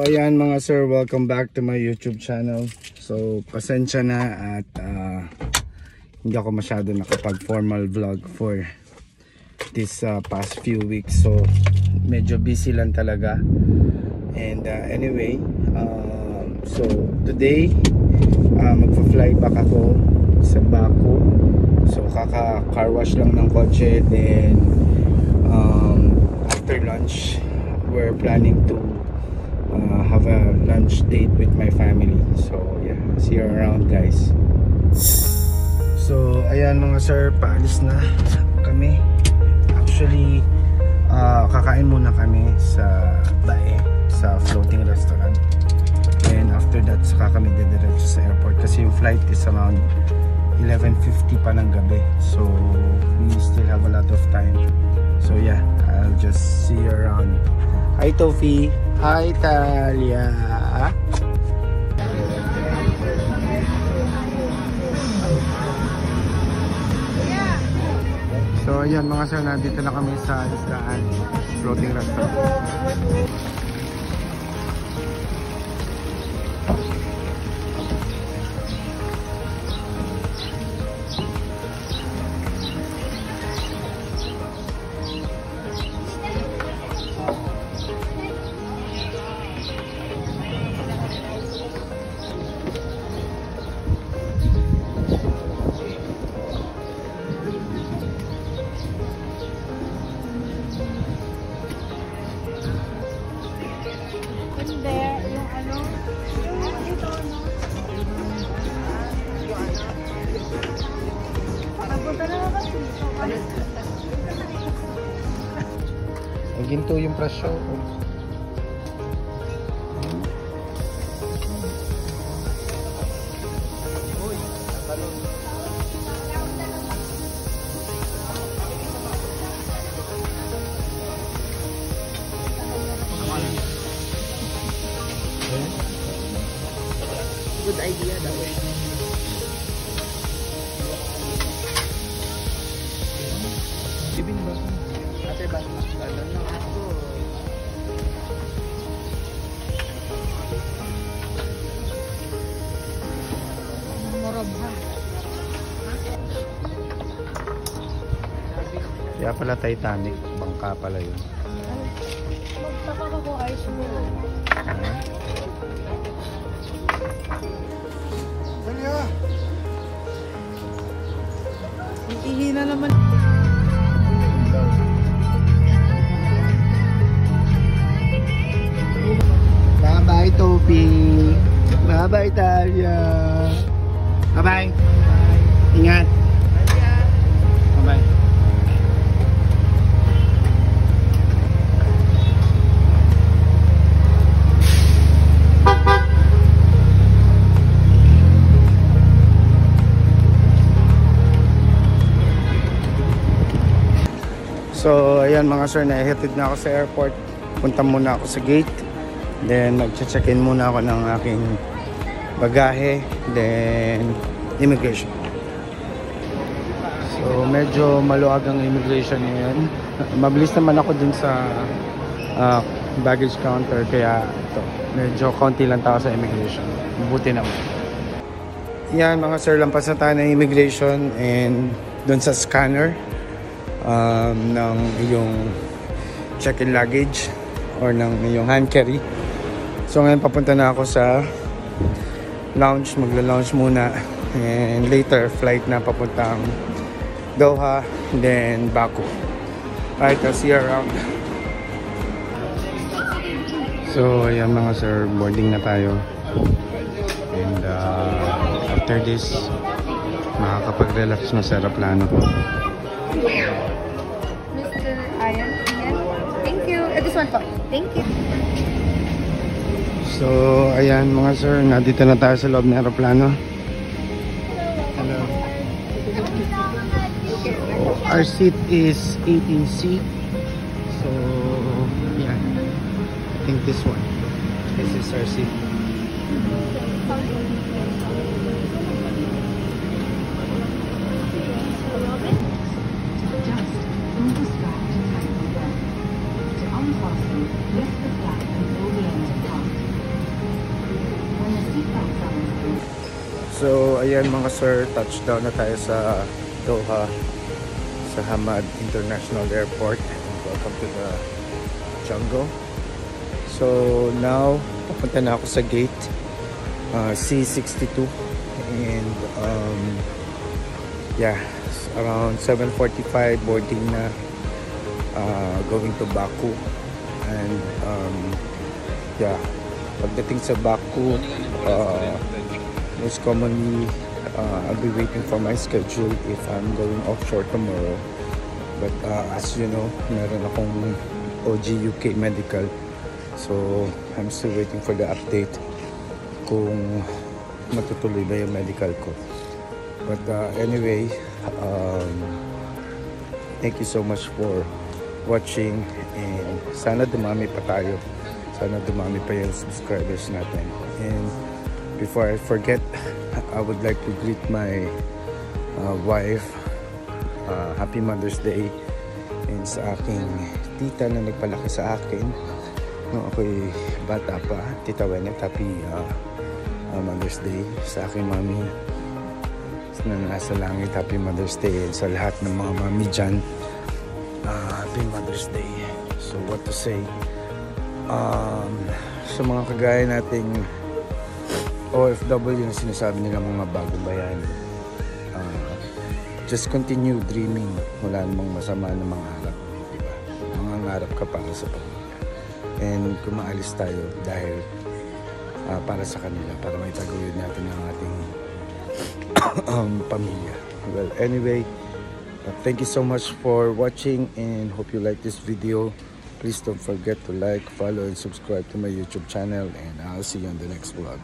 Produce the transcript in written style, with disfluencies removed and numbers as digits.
ayan mga sir, welcome back to my YouTube channel. So pasensya na at hindi ako masyado nakapag formal vlog for this past few weeks. So medyo busy lang talaga. And anyway, so today magpa-fly back ako sa Baku. So kaka-car wash lang ng kotse. Then after lunch we're planning to have a lunch date with my family. So yeah, see you around guys. So ayan mga sir, paalis na kami. Actually kakain muna kami sa Bae, sa floating restaurant. And after that saka kami didiretso sa airport kasi yung flight is around 11:50 pa ng gabi. So we still have a lot of time. So yeah, I'll just see you around. Hi Tofi. Hi Talia. So ayan mga sir, nandito na kami sa isdaan, floating restaurant. Ginto yung presyo. Good idea daw eh. Ibin ba? Ate ba? Ano na ako? Morobha. Kaya pala Titanic, bangka pala yun. Magtaka ko ay siguro. Ihina naman. Bye-bye Topi. Bye-bye Talia. Bye-bye. Ingat. Bye-bye. So ayan mga sir, nahihatid na ako sa airport. Punta muna ako sa gate. Then mag-check-in muna ako ng aking bagahe. Then immigration. So medyo maluwag ang immigration ngayon. Mabilis naman ako dun sa baggage counter. Kaya ito, medyo konti lang tao sa immigration. Mabuti naman. Yan mga sir, lampas na tayo ng immigration. And dun sa scanner ng iyong check-in luggage or ng iyong hand carry. So ngayon papunta na ako sa lounge, magla-lounge muna and later flight na papuntang Doha, then Baku. Alright, I'll see you around. So ayan mga sir, boarding na tayo and after this makakapag-relax na sa aeroplano. Mr. Ayan. Thank you. This one po. Thank you. So, ayan mga sir, nandito na tayo sa loob ng aeroplano. Hello. So, our seat is 18C. So, yeah. I think this one. This is our seat. ayan mga sir, touchdown na tayo sa Doha, sa Hamad International Airport. And welcome to the jungle. So now, papunta na ako sa gate C62 and yeah, around 7:45 boarding na, going to Baku. And yeah, pagdating sa Baku, most commonly I'll be waiting for my schedule if I'm going offshore tomorrow. But as you know, meron akong OG UK medical, so I'm still waiting for the update kung matutuloy ba yung medical ko. But anyway, thank you so much for watching, and sana dumami pa tayo, sana dumami pa yung subscribers natin. And before I forget, I would like to greet my wife, Happy Mother's Day, and sa aking tita na nagpalaki sa akin nung ako'y bata pa, Tita Wenet, Happy Mother's Day. Sa aking mami na nasa langit, Happy Mother's Day. And sa lahat ng mga mami dyan, Happy Mother's Day. So what to say, sa mga kagaya nating OFW na sinasabi nila mga bagong bayan, just continue dreaming. Wala namang masama na mangarap, diba? Mangangarap ka para sa pamilya, and kumaalis tayo dahil para sa kanila, para may taguyod natin ang ating pamilya. Well, anyway, thank you so much for watching, and hope you like this video. Please don't forget to like, follow, and subscribe to my YouTube channel, and I'll see you on the next vlog.